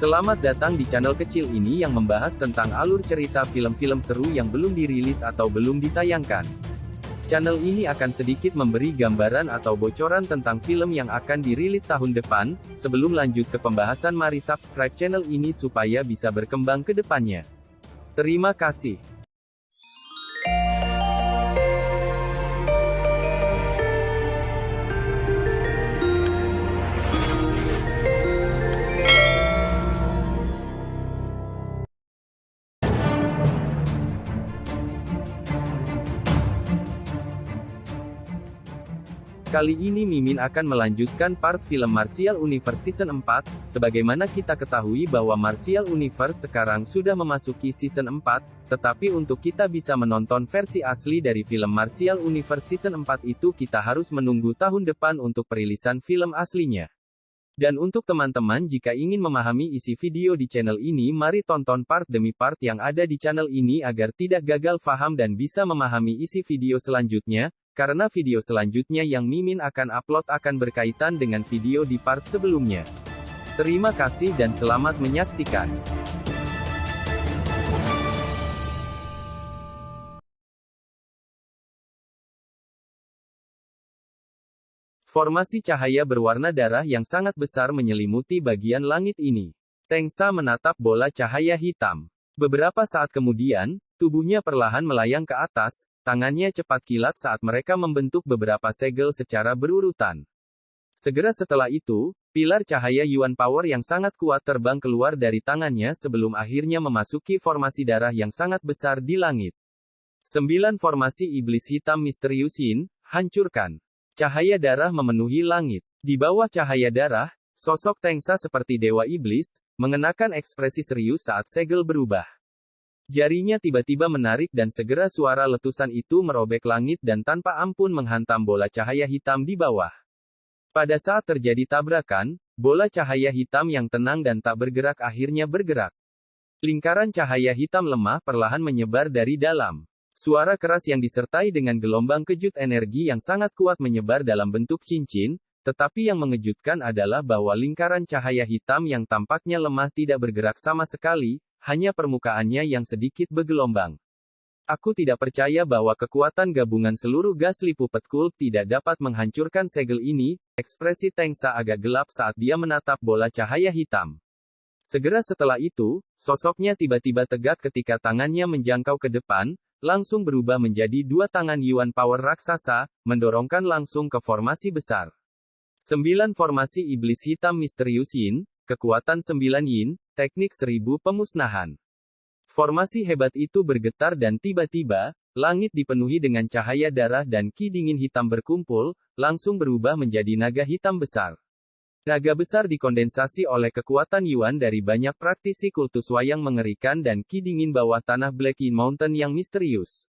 Selamat datang di channel kecil ini yang membahas tentang alur cerita film-film seru yang belum dirilis atau belum ditayangkan. Channel ini akan sedikit memberi gambaran atau bocoran tentang film yang akan dirilis tahun depan. Sebelum lanjut ke pembahasan, mari subscribe channel ini supaya bisa berkembang ke depannya. Terima kasih. Kali ini Mimin akan melanjutkan part film Martial Universe Season 4, sebagaimana kita ketahui bahwa Martial Universe sekarang sudah memasuki Season 4, tetapi untuk kita bisa menonton versi asli dari film Martial Universe Season 4 itu kita harus menunggu tahun depan untuk perilisan film aslinya. Dan untuk teman-teman jika ingin memahami isi video di channel ini, mari tonton part demi part yang ada di channel ini agar tidak gagal paham dan bisa memahami isi video selanjutnya. Karena video selanjutnya yang Mimin akan upload akan berkaitan dengan video di part sebelumnya. Terima kasih dan selamat menyaksikan. Formasi cahaya berwarna darah yang sangat besar menyelimuti bagian langit ini. Tengsa menatap bola cahaya hitam. Beberapa saat kemudian, tubuhnya perlahan melayang ke atas. Tangannya cepat kilat saat mereka membentuk beberapa segel secara berurutan. Segera setelah itu, pilar cahaya Yuan Power yang sangat kuat terbang keluar dari tangannya sebelum akhirnya memasuki formasi darah yang sangat besar di langit. 9 formasi iblis hitam misterius Yin, hancurkan. Cahaya darah memenuhi langit. Di bawah cahaya darah, sosok Tengsa seperti dewa iblis, mengenakan ekspresi serius saat segel berubah. Jarinya tiba-tiba menarik dan segera suara letusan itu merobek langit dan tanpa ampun menghantam bola cahaya hitam di bawah. Pada saat terjadi tabrakan, bola cahaya hitam yang tenang dan tak bergerak akhirnya bergerak. Lingkaran cahaya hitam lemah perlahan menyebar dari dalam. Suara keras yang disertai dengan gelombang kejut energi yang sangat kuat menyebar dalam bentuk cincin, tetapi yang mengejutkan adalah bahwa lingkaran cahaya hitam yang tampaknya lemah tidak bergerak sama sekali. Hanya permukaannya yang sedikit bergelombang. Aku tidak percaya bahwa kekuatan gabungan seluruh Ghastly Puppet Cult tidak dapat menghancurkan segel ini. Ekspresi Tengsa agak gelap saat dia menatap bola cahaya hitam. Segera setelah itu, sosoknya tiba-tiba tegak ketika tangannya menjangkau ke depan, langsung berubah menjadi 2 tangan Yuan Power raksasa, mendorongkan langsung ke formasi besar. 9 formasi iblis hitam misterius Yin, kekuatan 9 Yin, teknik 1000 pemusnahan. Formasi hebat itu bergetar dan tiba-tiba, langit dipenuhi dengan cahaya darah dan ki dingin hitam berkumpul, langsung berubah menjadi naga hitam besar. Naga besar dikondensasi oleh kekuatan Yuan dari banyak praktisi kultus wayang mengerikan dan ki dingin bawah tanah Black Yin Mountain yang misterius.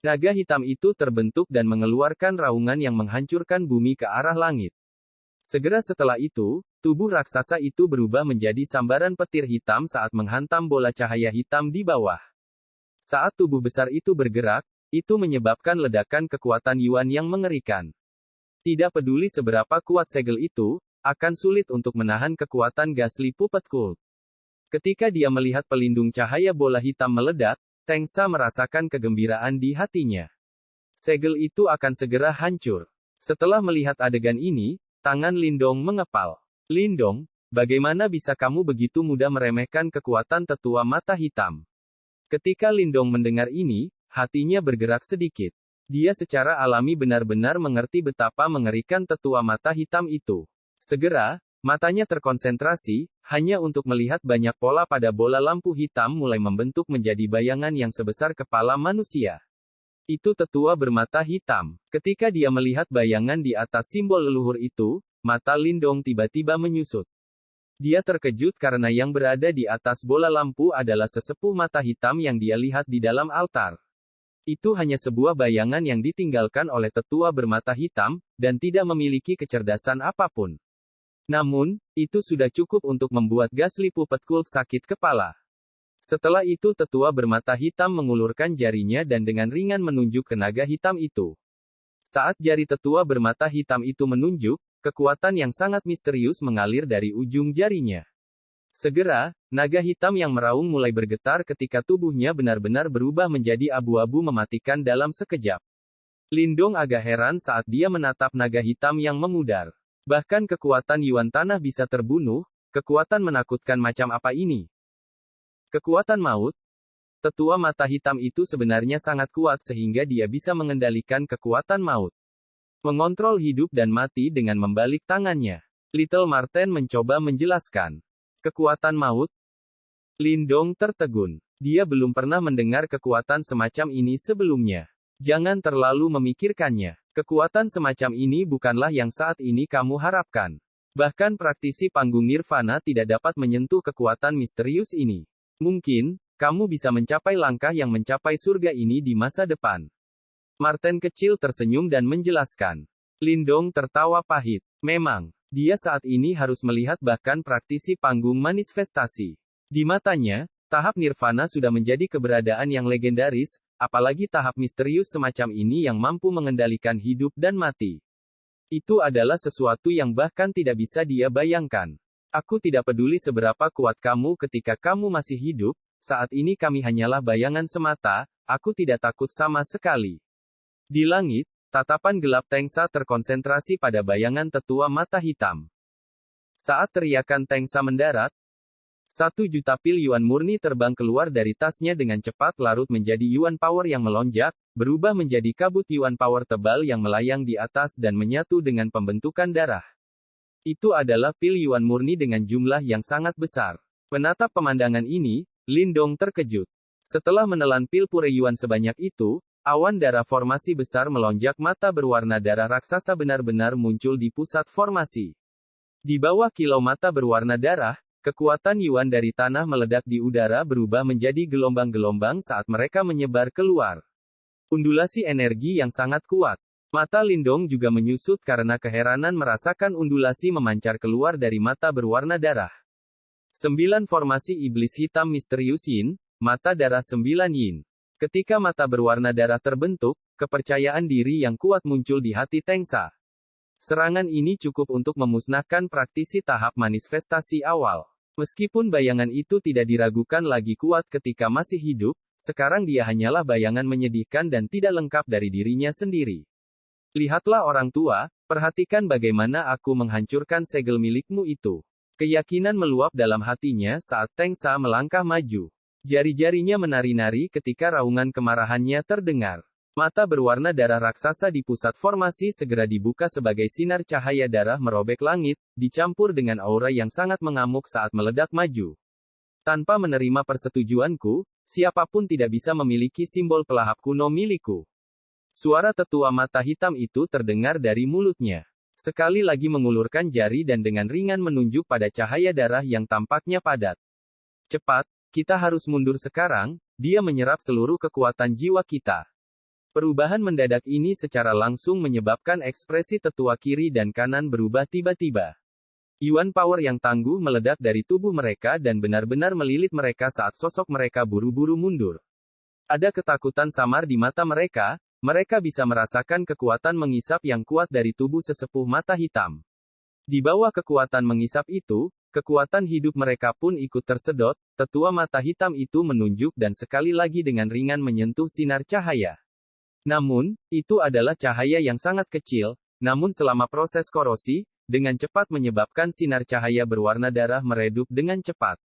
Naga hitam itu terbentuk dan mengeluarkan raungan yang menghancurkan bumi ke arah langit. Segera setelah itu, tubuh raksasa itu berubah menjadi sambaran petir hitam saat menghantam bola cahaya hitam di bawah. Saat tubuh besar itu bergerak, itu menyebabkan ledakan kekuatan Yuan yang mengerikan. Tidak peduli seberapa kuat segel itu, akan sulit untuk menahan kekuatan Ghastly Puppet Cult. Ketika dia melihat pelindung cahaya bola hitam meledak, Tengsa merasakan kegembiraan di hatinya. Segel itu akan segera hancur. Setelah melihat adegan ini, tangan Lindong mengepal. Lindong, bagaimana bisa kamu begitu mudah meremehkan kekuatan tetua mata hitam? Ketika Lindong mendengar ini, hatinya bergerak sedikit. Dia secara alami benar-benar mengerti betapa mengerikan tetua mata hitam itu. Segera, matanya terkonsentrasi, hanya untuk melihat banyak pola pada bola lampu hitam mulai membentuk menjadi bayangan yang sebesar kepala manusia. Itu tetua bermata hitam. Ketika dia melihat bayangan di atas simbol leluhur itu, mata Lindong tiba-tiba menyusut. Dia terkejut karena yang berada di atas bola lampu adalah sesepuh mata hitam yang dia lihat di dalam altar. Itu hanya sebuah bayangan yang ditinggalkan oleh tetua bermata hitam, dan tidak memiliki kecerdasan apapun. Namun, itu sudah cukup untuk membuat Ghastly Puppet Cult sakit kepala. Setelah itu tetua bermata hitam mengulurkan jarinya dan dengan ringan menunjuk ke naga hitam itu. Saat jari tetua bermata hitam itu menunjuk, kekuatan yang sangat misterius mengalir dari ujung jarinya. Segera, naga hitam yang meraung mulai bergetar ketika tubuhnya benar-benar berubah menjadi abu-abu mematikan dalam sekejap. Lindong agak heran saat dia menatap naga hitam yang memudar. Bahkan kekuatan Yuan Tanah bisa terbunuh, kekuatan menakutkan macam apa ini? Kekuatan maut? Tetua mata hitam itu sebenarnya sangat kuat sehingga dia bisa mengendalikan kekuatan maut. Mengontrol hidup dan mati dengan membalik tangannya. Little Marten mencoba menjelaskan. Kekuatan maut? Lindong tertegun. Dia belum pernah mendengar kekuatan semacam ini sebelumnya. Jangan terlalu memikirkannya. Kekuatan semacam ini bukanlah yang saat ini kamu harapkan. Bahkan praktisi panggung nirvana tidak dapat menyentuh kekuatan misterius ini. Mungkin, kamu bisa mencapai langkah yang mencapai surga ini di masa depan. Marten kecil tersenyum dan menjelaskan. Lindong tertawa pahit. Memang, dia saat ini harus melihat bahkan praktisi panggung manifestasi. Di matanya, tahap nirvana sudah menjadi keberadaan yang legendaris, apalagi tahap misterius semacam ini yang mampu mengendalikan hidup dan mati. Itu adalah sesuatu yang bahkan tidak bisa dia bayangkan. Aku tidak peduli seberapa kuat kamu ketika kamu masih hidup, saat ini kami hanyalah bayangan semata, aku tidak takut sama sekali. Di langit, tatapan gelap Tengsa terkonsentrasi pada bayangan tetua mata hitam. Saat teriakan Tengsa mendarat, 1 juta pil Yuan murni terbang keluar dari tasnya dengan cepat larut menjadi Yuan Power yang melonjak, berubah menjadi kabut Yuan Power tebal yang melayang di atas dan menyatu dengan pembentukan darah. Itu adalah pil Yuan murni dengan jumlah yang sangat besar. Menatap pemandangan ini, Lindong terkejut. Setelah menelan pil pure Yuan sebanyak itu, awan darah formasi besar melonjak mata berwarna darah raksasa benar-benar muncul di pusat formasi. Di bawah kilau mata berwarna darah, kekuatan Yuan dari tanah meledak di udara berubah menjadi gelombang-gelombang saat mereka menyebar keluar. Undulasi energi yang sangat kuat. Mata Lindong juga menyusut karena keheranan merasakan undulasi memancar keluar dari mata berwarna darah. 9 formasi iblis hitam misterius Yin, mata darah 9 Yin. Ketika mata berwarna darah terbentuk, kepercayaan diri yang kuat muncul di hati Tengsa. Serangan ini cukup untuk memusnahkan praktisi tahap manifestasi awal. Meskipun bayangan itu tidak diragukan lagi kuat ketika masih hidup, sekarang dia hanyalah bayangan menyedihkan dan tidak lengkap dari dirinya sendiri. Lihatlah orang tua, perhatikan bagaimana aku menghancurkan segel milikmu itu. Keyakinan meluap dalam hatinya saat Tengsa melangkah maju. Jari-jarinya menari-nari ketika raungan kemarahannya terdengar. Mata berwarna darah raksasa di pusat formasi segera dibuka sebagai sinar cahaya darah merobek langit, dicampur dengan aura yang sangat mengamuk saat meledak maju. Tanpa menerima persetujuanku, siapapun tidak bisa memiliki simbol pelahap kuno milikku. Suara tetua mata hitam itu terdengar dari mulutnya. Sekali lagi mengulurkan jari dan dengan ringan menunjuk pada cahaya darah yang tampaknya padat. Cepat, kita harus mundur sekarang, dia menyerap seluruh kekuatan jiwa kita. Perubahan mendadak ini secara langsung menyebabkan ekspresi tetua kiri dan kanan berubah tiba-tiba. Yuan Power yang tangguh meledak dari tubuh mereka dan benar-benar melilit mereka saat sosok mereka buru-buru mundur. Ada ketakutan samar di mata mereka. Mereka bisa merasakan kekuatan mengisap yang kuat dari tubuh sesepuh mata hitam. Di bawah kekuatan mengisap itu, kekuatan hidup mereka pun ikut tersedot. Tetua mata hitam itu menunjuk dan sekali lagi dengan ringan menyentuh sinar cahaya. Namun, itu adalah cahaya yang sangat kecil, namun selama proses korosi, dengan cepat menyebabkan sinar cahaya berwarna darah meredup dengan cepat.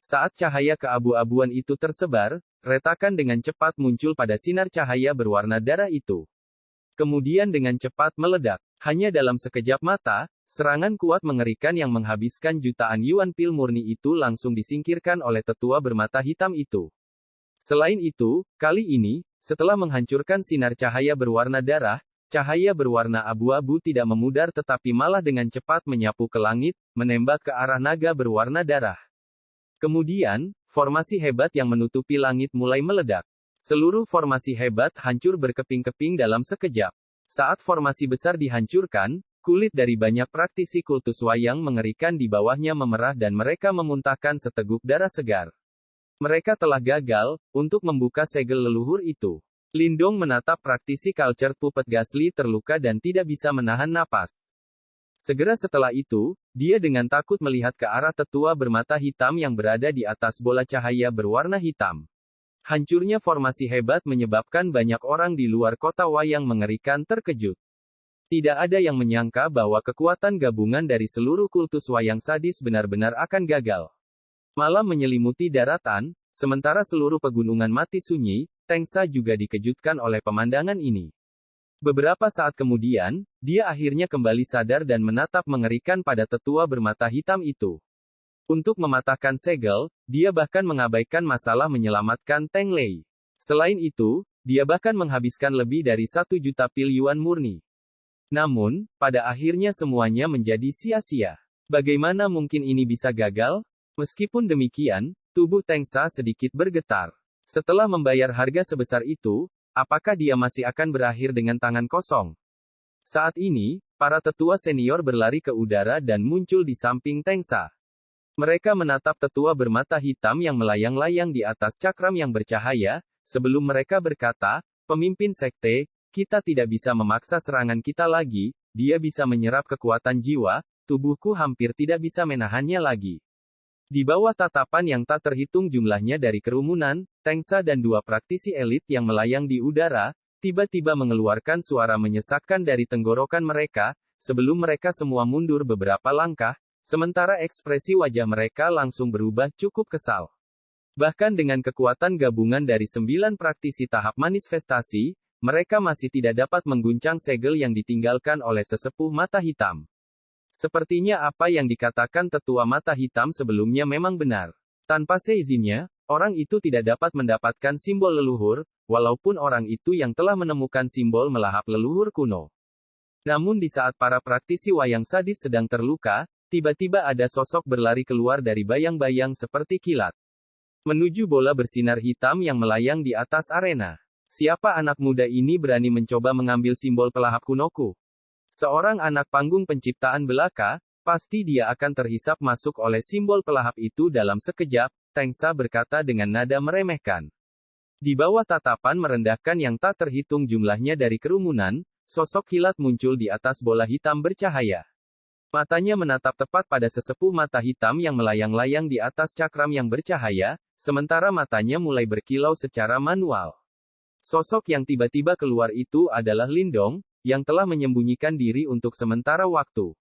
Saat cahaya keabu-abuan itu tersebar, retakan dengan cepat muncul pada sinar cahaya berwarna darah itu. Kemudian dengan cepat meledak. Hanya dalam sekejap mata, serangan kuat mengerikan yang menghabiskan jutaan Yuan pil murni itu langsung disingkirkan oleh tetua bermata hitam itu. Selain itu, kali ini, setelah menghancurkan sinar cahaya berwarna darah, cahaya berwarna abu-abu tidak memudar tetapi malah dengan cepat menyapu ke langit, menembak ke arah naga berwarna darah. Kemudian, formasi hebat yang menutupi langit mulai meledak. Seluruh formasi hebat hancur berkeping-keping dalam sekejap. Saat formasi besar dihancurkan, kulit dari banyak praktisi kultus wayang mengerikan di bawahnya memerah dan mereka memuntahkan seteguk darah segar. Mereka telah gagal untuk membuka segel leluhur itu. Lindong menatap praktisi culture puppet Gasly terluka dan tidak bisa menahan napas. Segera setelah itu, dia dengan takut melihat ke arah tetua bermata hitam yang berada di atas bola cahaya berwarna hitam. Hancurnya formasi hebat menyebabkan banyak orang di luar kota wayang mengerikan terkejut. Tidak ada yang menyangka bahwa kekuatan gabungan dari seluruh kultus wayang sadis benar-benar akan gagal. Malam menyelimuti daratan, sementara seluruh pegunungan mati sunyi, Tengsa juga dikejutkan oleh pemandangan ini. Beberapa saat kemudian, dia akhirnya kembali sadar dan menatap mengerikan pada tetua bermata hitam itu. Untuk mematahkan segel, dia bahkan mengabaikan masalah menyelamatkan Teng Lei. Selain itu, dia bahkan menghabiskan lebih dari 1 juta pil yuan murni. Namun, pada akhirnya semuanya menjadi sia-sia. Bagaimana mungkin ini bisa gagal? Meskipun demikian, tubuh Tengsa sedikit bergetar. Setelah membayar harga sebesar itu, apakah dia masih akan berakhir dengan tangan kosong? Saat ini, para tetua senior berlari ke udara dan muncul di samping Tengsa. Mereka menatap tetua bermata hitam yang melayang-layang di atas cakram yang bercahaya, sebelum mereka berkata, "Pemimpin sekte, kita tidak bisa memaksa serangan kita lagi, dia bisa menyerap kekuatan jiwa, tubuhku hampir tidak bisa menahannya lagi." Di bawah tatapan yang tak terhitung jumlahnya dari kerumunan, Tengsa dan 2 praktisi elit yang melayang di udara, tiba-tiba mengeluarkan suara menyesakkan dari tenggorokan mereka, sebelum mereka semua mundur beberapa langkah, sementara ekspresi wajah mereka langsung berubah cukup kesal. Bahkan dengan kekuatan gabungan dari 9 praktisi tahap manifestasi, mereka masih tidak dapat mengguncang segel yang ditinggalkan oleh sesepuh mata hitam. Sepertinya apa yang dikatakan tetua mata hitam sebelumnya memang benar. Tanpa seizinnya, orang itu tidak dapat mendapatkan simbol leluhur, walaupun orang itu yang telah menemukan simbol melahap leluhur kuno. Namun di saat para praktisi wayang sadis sedang terluka, tiba-tiba ada sosok berlari keluar dari bayang-bayang seperti kilat. Menuju bola bersinar hitam yang melayang di atas arena. Siapa anak muda ini berani mencoba mengambil simbol pelahap kunoku? Seorang anak panggung penciptaan belaka, pasti dia akan terhisap masuk oleh simbol pelahap itu dalam sekejap, Tengsa berkata dengan nada meremehkan. Di bawah tatapan merendahkan yang tak terhitung jumlahnya dari kerumunan, sosok kilat muncul di atas bola hitam bercahaya. Matanya menatap tepat pada sesepuh mata hitam yang melayang-layang di atas cakram yang bercahaya, sementara matanya mulai berkilau secara manual. Sosok yang tiba-tiba keluar itu adalah Lindong, yang telah menyembunyikan diri untuk sementara waktu.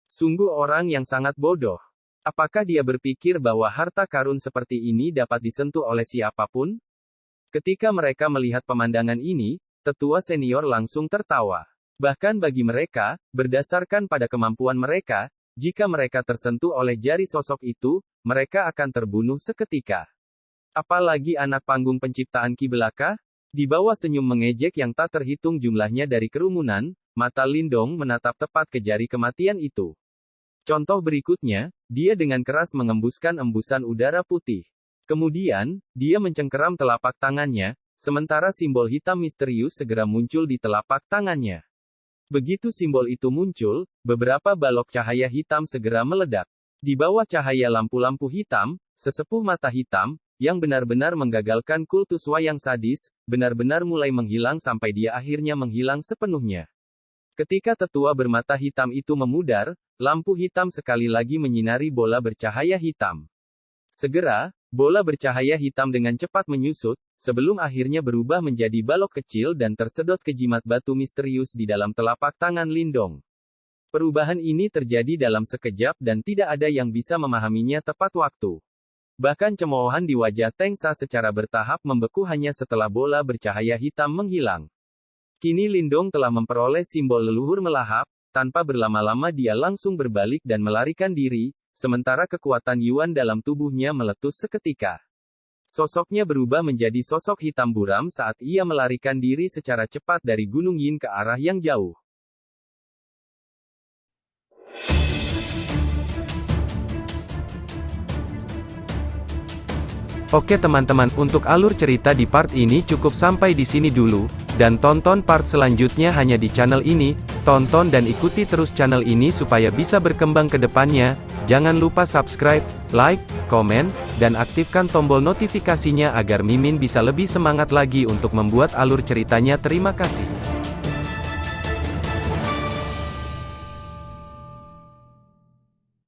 Sungguh orang yang sangat bodoh. Apakah dia berpikir bahwa harta karun seperti ini dapat disentuh oleh siapapun? Ketika mereka melihat pemandangan ini, tetua senior langsung tertawa. Bahkan bagi mereka, berdasarkan pada kemampuan mereka, jika mereka tersentuh oleh jari sosok itu, mereka akan terbunuh seketika. Apalagi anak panggung penciptaan Ki belaka? Di bawah senyum mengejek yang tak terhitung jumlahnya dari kerumunan, mata Lindong menatap tepat ke jari kematian itu. Contoh berikutnya, dia dengan keras mengembuskan embusan udara putih. Kemudian, dia mencengkeram telapak tangannya, sementara simbol hitam misterius segera muncul di telapak tangannya. Begitu simbol itu muncul, beberapa balok cahaya hitam segera meledak. Di bawah cahaya lampu-lampu hitam, sesepuh mata hitam, yang benar-benar menggagalkan kultus wayang sadis, benar-benar mulai menghilang sampai dia akhirnya menghilang sepenuhnya. Ketika tetua bermata hitam itu memudar, lampu hitam sekali lagi menyinari bola bercahaya hitam. Segera, bola bercahaya hitam dengan cepat menyusut, sebelum akhirnya berubah menjadi balok kecil dan tersedot ke jimat batu misterius di dalam telapak tangan Lindong. Perubahan ini terjadi dalam sekejap dan tidak ada yang bisa memahaminya tepat waktu. Bahkan cemoohan di wajah Tengsa secara bertahap membeku hanya setelah bola bercahaya hitam menghilang. Kini Lindong telah memperoleh simbol leluhur melahap, tanpa berlama-lama dia langsung berbalik dan melarikan diri, sementara kekuatan Yuan dalam tubuhnya meletus seketika. Sosoknya berubah menjadi sosok hitam buram saat ia melarikan diri secara cepat dari Gunung Yin ke arah yang jauh. Oke teman-teman, untuk alur cerita di part ini cukup sampai di sini dulu, dan tonton part selanjutnya hanya di channel ini. Tonton dan ikuti terus channel ini supaya bisa berkembang ke depannya. Jangan lupa subscribe, like, komen, dan aktifkan tombol notifikasinya agar Mimin bisa lebih semangat lagi untuk membuat alur ceritanya. Terima kasih.